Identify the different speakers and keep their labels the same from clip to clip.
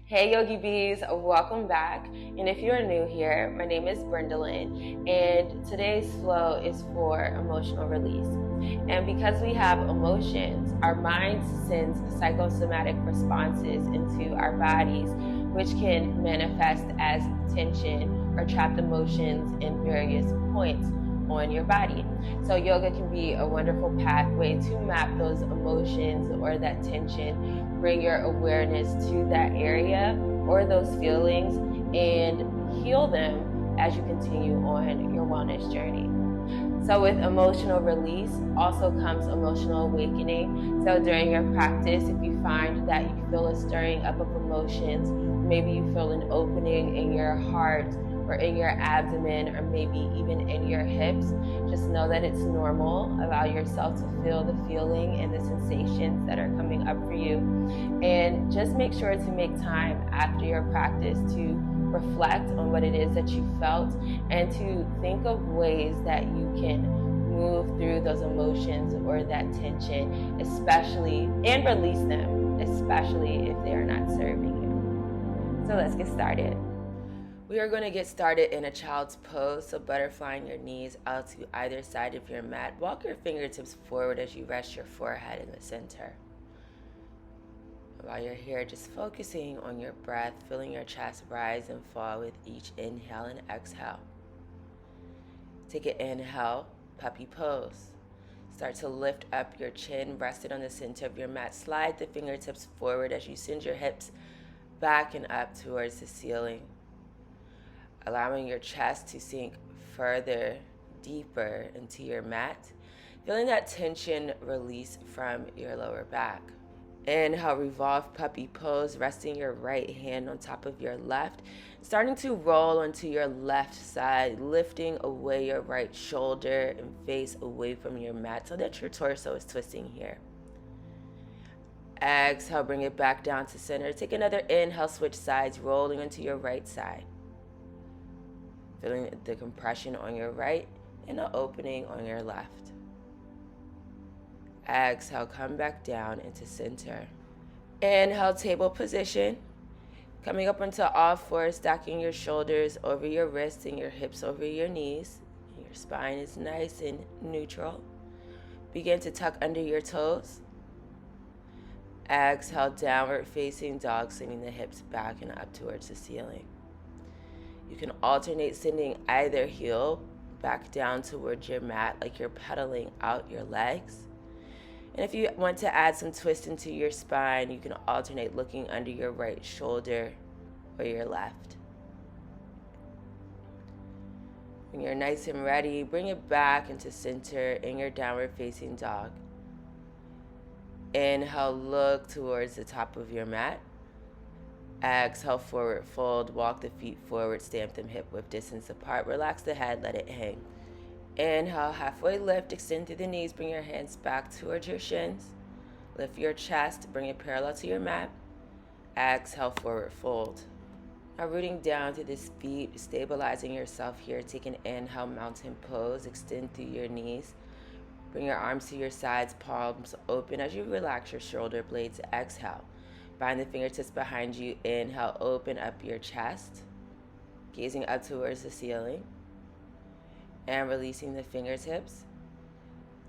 Speaker 1: Hey Yogi Bees, welcome back. And if you're new here, my name is Brendalyn, and today's flow is for emotional release. And because we have emotions, our mind sends psychosomatic responses into our bodies, which can manifest as tension or trapped emotions in various points on your body. So yoga can be a wonderful pathway to map those emotions or that tension, bring your awareness to that area or those feelings and heal them as you continue on your wellness journey. So with emotional release also comes emotional awakening. So during your practice, if you find that you feel a stirring up of emotions, maybe you feel an opening in your heart or in your abdomen, or maybe even in your hips, just know that it's normal. Allow yourself to feel the feeling and the sensations that are coming up for you. And just make sure to make time after your practice to reflect on what it is that you felt and to think of ways that you can move through those emotions or that tension, especially, and release them, especially if they are not serving you. So let's get started. We are going to get started in a child's pose, so butterflying your knees out to either side of your mat. Walk your fingertips forward as you rest your forehead in the center. While you're here, just focusing on your breath, feeling your chest rise and fall with each inhale and exhale. Take an inhale, puppy pose. Start to lift up your chin, rested on the center of your mat. Slide the fingertips forward as you send your hips back and up towards the ceiling, allowing your chest to sink further, deeper into your mat, feeling that tension release from your lower back. Inhale, revolve puppy pose, resting your right hand on top of your left, starting to roll onto your left side, lifting away your right shoulder and face away from your mat so that your torso is twisting here. Exhale, bring it back down to center. Take another inhale, switch sides, rolling onto your right side. Feeling the compression on your right and the opening on your left. Exhale, come back down into center. Inhale, table position. Coming up onto all fours, stacking your shoulders over your wrists and your hips over your knees. Your spine is nice and neutral. Begin to tuck under your toes. Exhale, downward facing dog, sending the hips back and up towards the ceiling. You can alternate sending either heel back down towards your mat like you're pedaling out your legs. And if you want to add some twist into your spine, you can alternate looking under your right shoulder or your left. When you're nice and ready, bring it back into center in your downward facing dog. Inhale, look towards the top of your mat. Exhale, forward fold, walk the feet forward, stamp them hip width distance apart, relax the head, let it hang. Inhale, halfway lift, extend through the knees, bring your hands back towards your shins. Lift your chest, bring it parallel to your mat. Exhale, forward fold. Now rooting down to this feet, stabilizing yourself here. Take an inhale, mountain pose, extend through your knees. Bring your arms to your sides, palms open as you relax your shoulder blades. Exhale. Bind the fingertips behind you. Inhale, open up your chest, gazing up towards the ceiling. And releasing the fingertips.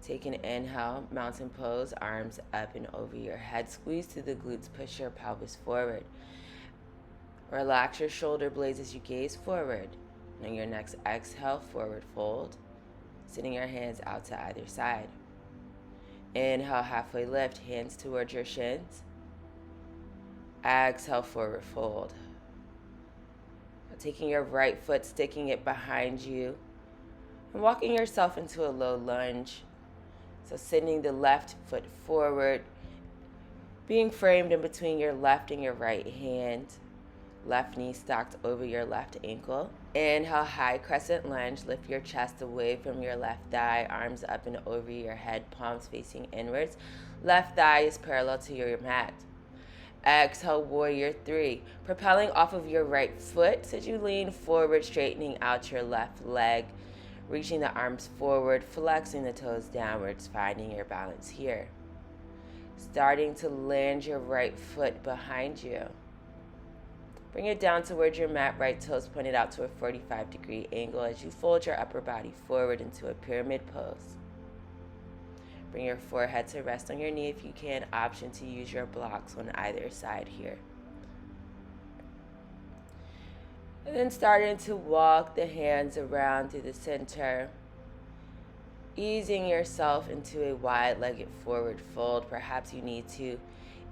Speaker 1: Take an inhale, mountain pose, arms up and over your head. Squeeze through the glutes, push your pelvis forward. Relax your shoulder blades as you gaze forward. And on your next exhale, forward fold, sending your hands out to either side. Inhale, halfway lift, hands towards your shins. Exhale, forward fold. Taking your right foot, sticking it behind you, and walking yourself into a low lunge. So sending the left foot forward, being framed in between your left and your right hand. Left knee stacked over your left ankle. Inhale, high crescent lunge. Lift your chest away from your left thigh, arms up and over your head, palms facing inwards. Left thigh is parallel to your mat. Exhale, warrior three. Propelling off of your right foot as you lean forward, straightening out your left leg. Reaching the arms forward, flexing the toes downwards, finding your balance here. Starting to land your right foot behind you. Bring it down towards your mat, right toes pointed out to a 45-degree angle as you fold your upper body forward into a pyramid pose. Bring your forehead to rest on your knee if you can. Option to use your blocks on either side here. And then starting to walk the hands around through the center, easing yourself into a wide-legged forward fold. Perhaps you need to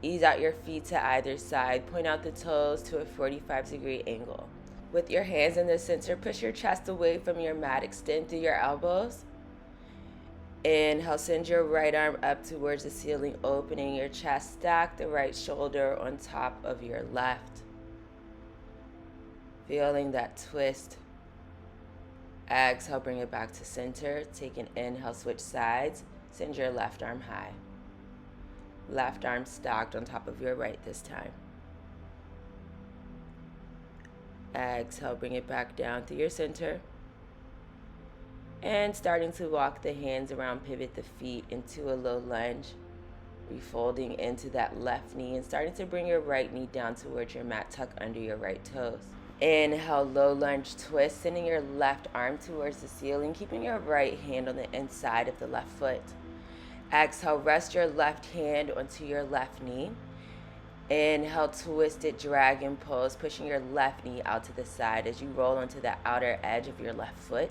Speaker 1: ease out your feet to either side. Point out the toes to a 45-degree angle. With your hands in the center, push your chest away from your mat. Extend through your elbows. Inhale, send your right arm up towards the ceiling, opening your chest. Stack the right shoulder on top of your left. Feeling that twist. Exhale, bring it back to center. Take an inhale, switch sides. Send your left arm high. Left arm stacked on top of your right this time. Exhale, bring it back down to your center. And starting to walk the hands around, pivot the feet into a low lunge. Refolding into that left knee and starting to bring your right knee down towards your mat, tuck under your right toes. Inhale, low lunge twist, sending your left arm towards the ceiling, keeping your right hand on the inside of the left foot. Exhale, rest your left hand onto your left knee. Inhale, twisted dragon pose, pushing your left knee out to the side as you roll onto the outer edge of your left foot.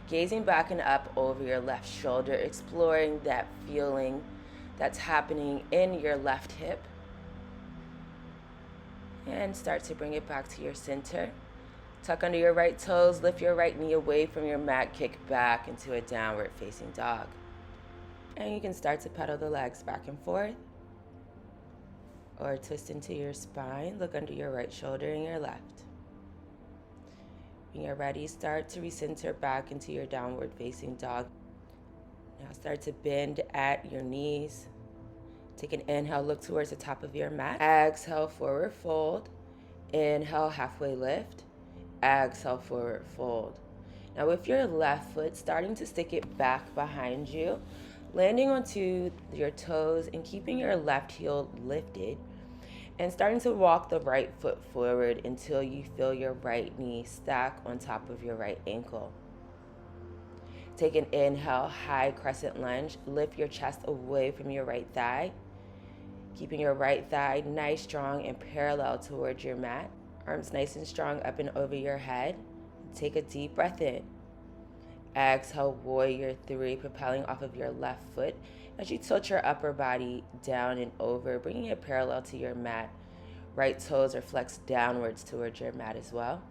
Speaker 1: Gazing back and up over your left shoulder, exploring that feeling that's happening in your left hip. And start to bring it back to your center. Tuck under your right toes, lift your right knee away from your mat, kick back into a downward facing dog. And you can start to pedal the legs back and forth. Or twist into your spine, look under your right shoulder and your left. When you're ready, start to recenter back into your downward facing dog. Now start to bend at your knees. Take an inhale, look towards the top of your mat. Exhale, forward fold. Inhale, halfway lift. Exhale, forward fold. Now with your left foot, starting to stick it back behind you, landing onto your toes and keeping your left heel lifted, and starting to walk the right foot forward until you feel your right knee stack on top of your right ankle. Take an inhale, high crescent lunge. Lift your chest away from your right thigh, keeping your right thigh nice, strong, and parallel towards your mat. Arms nice and strong up and over your head. Take a deep breath in. Exhale, warrior three, propelling off of your left foot as you tilt your upper body down and over, bringing it parallel to your mat. Right toes are flexed downwards towards your mat as well.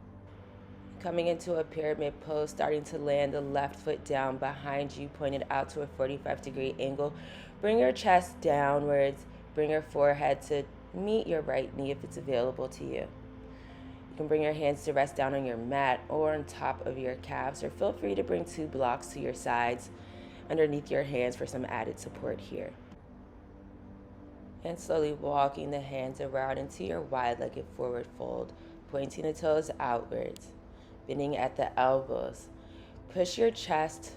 Speaker 1: Coming into a pyramid pose, starting to land the left foot down behind you, pointed out to a 45-degree angle. Bring your chest downwards, bring your forehead to meet your right knee if it's available to you. You can bring your hands to rest down on your mat or on top of your calves, or feel free to bring two blocks to your sides underneath your hands for some added support here. And slowly walking the hands around into your wide-legged forward fold, pointing the toes outwards, bending at the elbows. Push your chest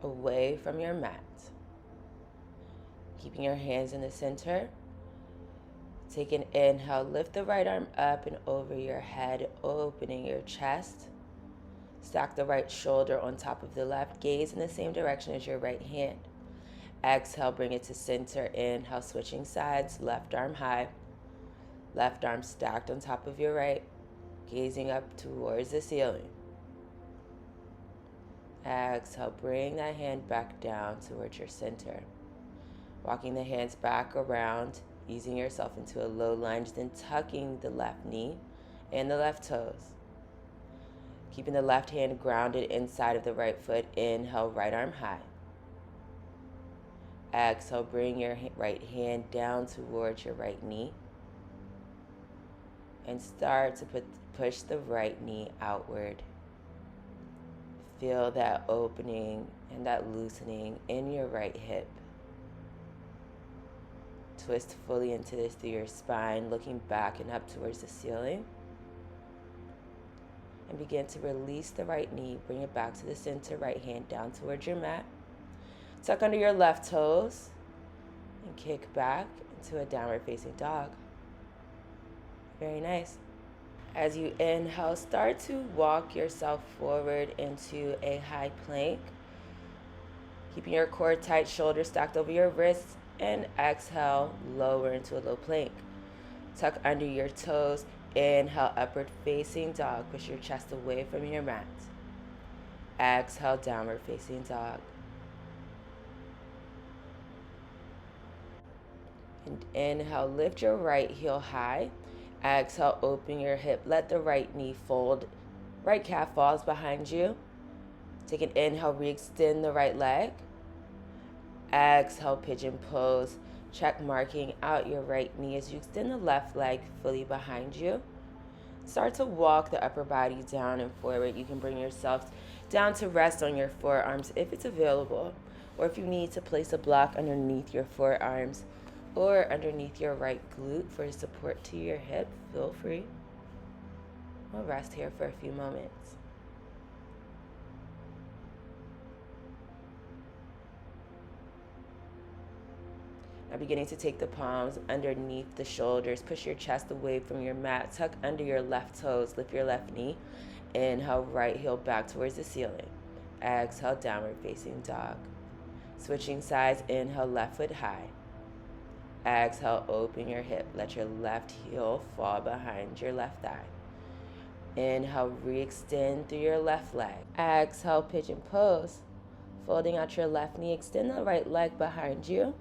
Speaker 1: away from your mat. Keeping your hands in the center. Take an inhale, lift the right arm up and over your head, opening your chest. Stack the right shoulder on top of the left, gaze in the same direction as your right hand. Exhale, bring it to center. Inhale, switching sides, left arm high. Left arm stacked on top of your right, gazing up towards the ceiling. Exhale, bring that hand back down towards your center. Walking the hands back around, easing yourself into a low lunge, then tucking the left knee and the left toes. Keeping the left hand grounded inside of the right foot. Inhale, right arm high. Exhale, bring your right hand down towards your right knee. And start to push the right knee outward. Feel that opening and that loosening in your right hip. Twist fully into this through your spine, looking back and up towards the ceiling. And begin to release the right knee. Bring it back to the center, right hand down towards your mat. Tuck under your left toes and kick back into a downward facing dog. Very nice. As you inhale, start to walk yourself forward into a high plank. Keeping your core tight, shoulders stacked over your wrists, and exhale, lower into a low plank. Tuck under your toes. Inhale, upward facing dog. Push your chest away from your mat. Exhale, downward facing dog. And inhale, lift your right heel high. Exhale, open your hip. Let the right knee fold. Right calf falls behind you. Take an inhale, re-extend the right leg. Exhale, pigeon pose. Check marking out your right knee as you extend the left leg fully behind you. Start to walk the upper body down and forward. You can bring yourself down to rest on your forearms if it's available, or if you need to place a block underneath your forearms or underneath your right glute for support to your hip, feel free. We'll rest here for a few moments. Now beginning to take the palms underneath the shoulders. Push your chest away from your mat. Tuck under your left toes. Lift your left knee. Inhale, right heel back towards the ceiling. Exhale, downward facing dog. Switching sides, inhale, left foot high. Exhale, open your hip. Let your left heel fall behind your left thigh. Inhale, re-extend through your left leg. Exhale, pigeon pose. Folding out your left knee, extend the right leg behind you.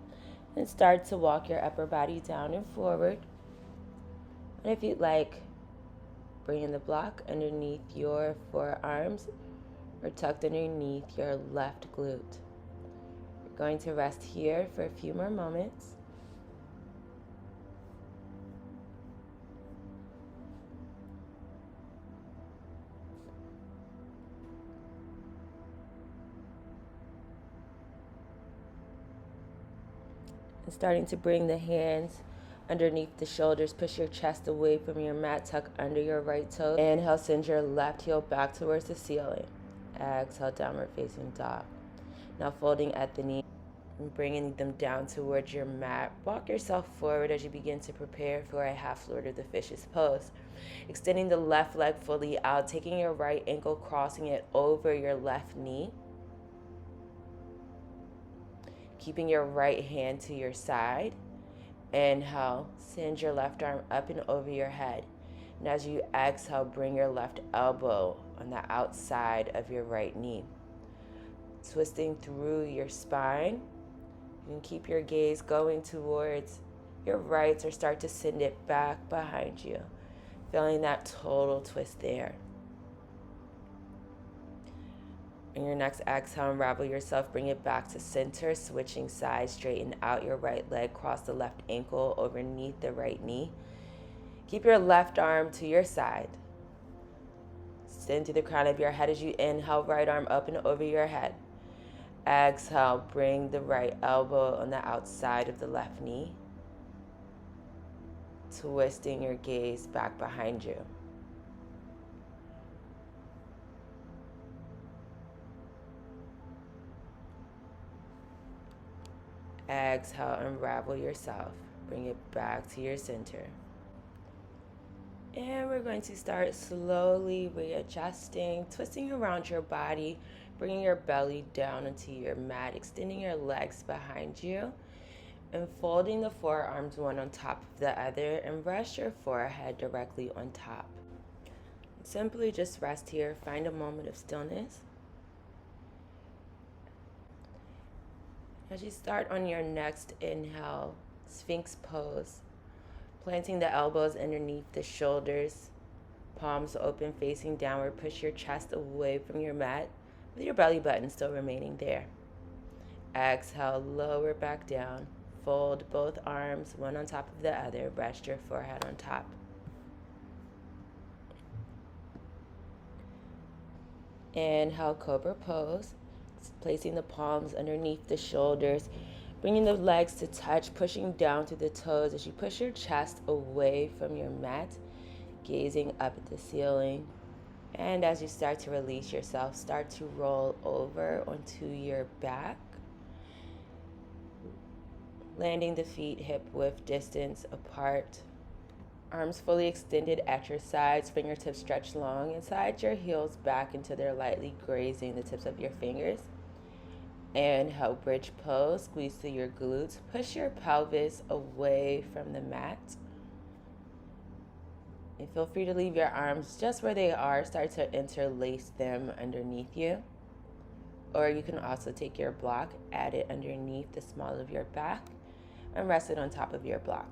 Speaker 1: And start to walk your upper body down and forward. And if you'd like, bringing the block underneath your forearms or tucked underneath your left glute. You're going to rest here for a few more moments. And starting to bring the hands underneath the shoulders. Push your chest away from your mat. Tuck under your right toe. Inhale, send your left heel back towards the ceiling. Exhale, downward facing dog. Now folding at the knee and bringing them down towards your mat. Walk yourself forward as you begin to prepare for a half Lord of the Fishes pose. Extending the left leg fully out. Taking your right ankle, crossing it over your left knee. Keeping your right hand to your side. Inhale, send your left arm up and over your head. And as you exhale, bring your left elbow on the outside of your right knee. Twisting through your spine. You can keep your gaze going towards your right or start to send it back behind you. Feeling that total twist there. In your next exhale, unravel yourself, bring it back to center, switching sides, straighten out your right leg, cross the left ankle underneath the right knee. Keep your left arm to your side. Extend through the crown of your head as you inhale, right arm up and over your head. Exhale, bring the right elbow on the outside of the left knee. Twisting your gaze back behind you. Exhale, unravel yourself. Bring it back to your center. And we're going to start slowly readjusting, twisting around your body, bringing your belly down into your mat, extending your legs behind you, and folding the forearms one on top of the other, and rest your forehead directly on top. Simply just rest here, find a moment of stillness. As you start on your next inhale, Sphinx pose, planting the elbows underneath the shoulders, palms open facing downward, push your chest away from your mat with your belly button still remaining there. Exhale, lower back down, fold both arms one on top of the other, rest your forehead on top. Inhale, cobra pose. Placing the palms underneath the shoulders, bringing the legs to touch, pushing down through the toes as you push your chest away from your mat, gazing up at the ceiling. And as you start to release yourself, start to roll over onto your back, landing the feet hip width distance apart. Arms fully extended at your sides, fingertips stretched long inside your heels back until they're lightly grazing the tips of your fingers. Inhale, bridge pose, squeeze through your glutes, push your pelvis away from the mat. And feel free to leave your arms just where they are, start to interlace them underneath you. Or you can also take your block, add it underneath the small of your back, and rest it on top of your block.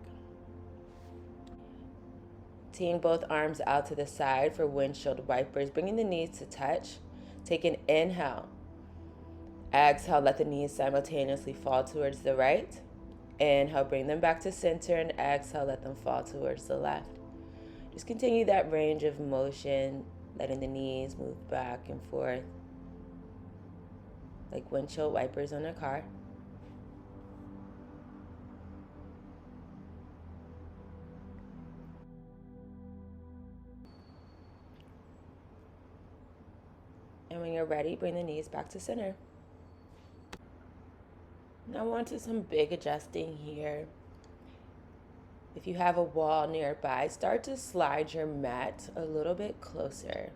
Speaker 1: Teeing both arms out to the side for windshield wipers, bringing the knees to touch. Take an inhale. Exhale, let the knees simultaneously fall towards the right. Inhale, bring them back to center, and exhale, let them fall towards the left. Just continue that range of motion, letting the knees move back and forth like windshield wipers on a car. And when you're ready, bring the knees back to center. Now on to some big adjusting here. If you have a wall nearby, start to slide your mat a little bit closer.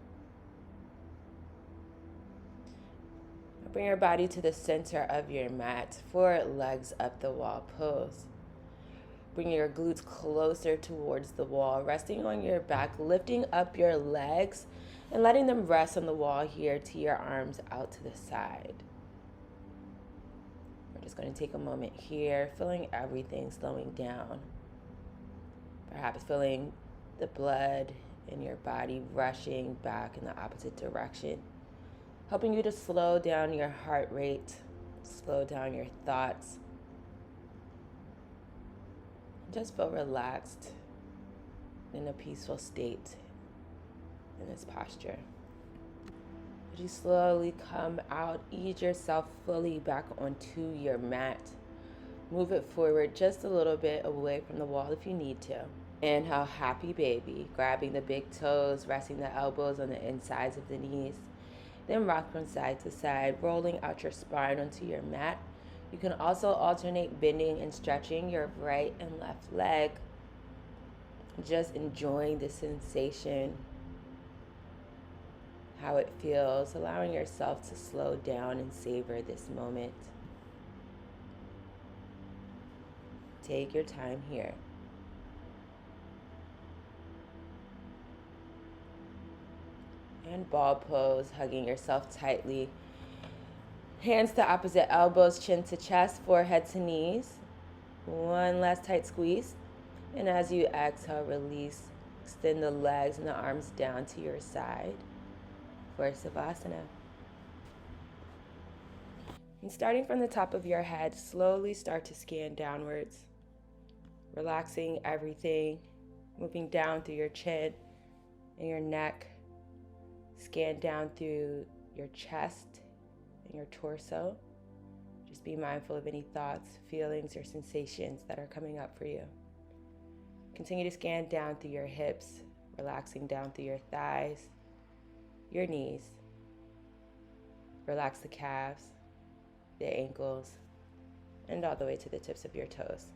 Speaker 1: Bring your body to the center of your mat for legs up the wall pose. Bring your glutes closer towards the wall, resting on your back, lifting up your legs and letting them rest on the wall here to your arms out to the side. We're just going to take a moment here, feeling everything slowing down. Perhaps feeling the blood in your body rushing back in the opposite direction, helping you to slow down your heart rate, slow down your thoughts. Just feel relaxed in a peaceful state in this posture. As you slowly come out, ease yourself fully back onto your mat. Move it forward just a little bit away from the wall if you need to. Inhale, happy baby, grabbing the big toes, resting the elbows on the insides of the knees. Then rock from side to side, rolling out your spine onto your mat. You can also alternate bending and stretching your right and left leg. Just enjoying the sensation, how it feels, allowing yourself to slow down and savor this moment. Take your time here. And ball pose, hugging yourself tightly. Hands to opposite elbows, chin to chest, forehead to knees. One last tight squeeze. And as you exhale, release. Extend the legs and the arms down to your side for Savasana. And starting from the top of your head, slowly start to scan downwards. Relaxing everything, moving down through your chin and your neck. Scan down through your chest and your torso. Just be mindful of any thoughts, feelings, or sensations that are coming up for you. Continue to scan down through your hips, relaxing down through your thighs, your knees. Relax the calves, the ankles, and all the way to the tips of your toes.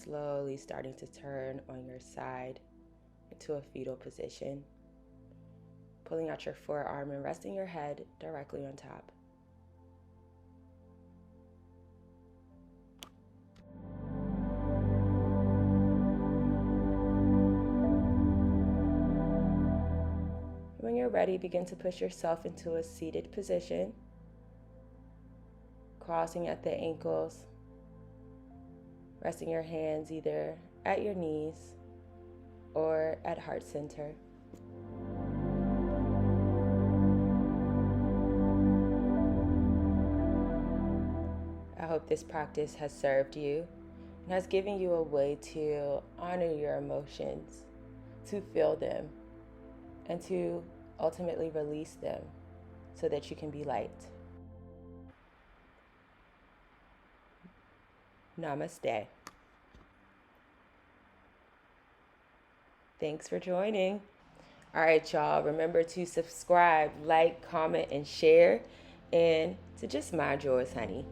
Speaker 1: Slowly starting to turn on your side into a fetal position. Pulling out your forearm and resting your head directly on top. When you're ready, begin to push yourself into a seated position, crossing at the ankles. Resting your hands either at your knees or at heart center. I hope this practice has served you and has given you a way to honor your emotions to feel them and to ultimately release them so that you can be light. Namaste. Thanks for joining. All right, y'all. Remember to subscribe, like, comment, and share. And to just mind yours, honey.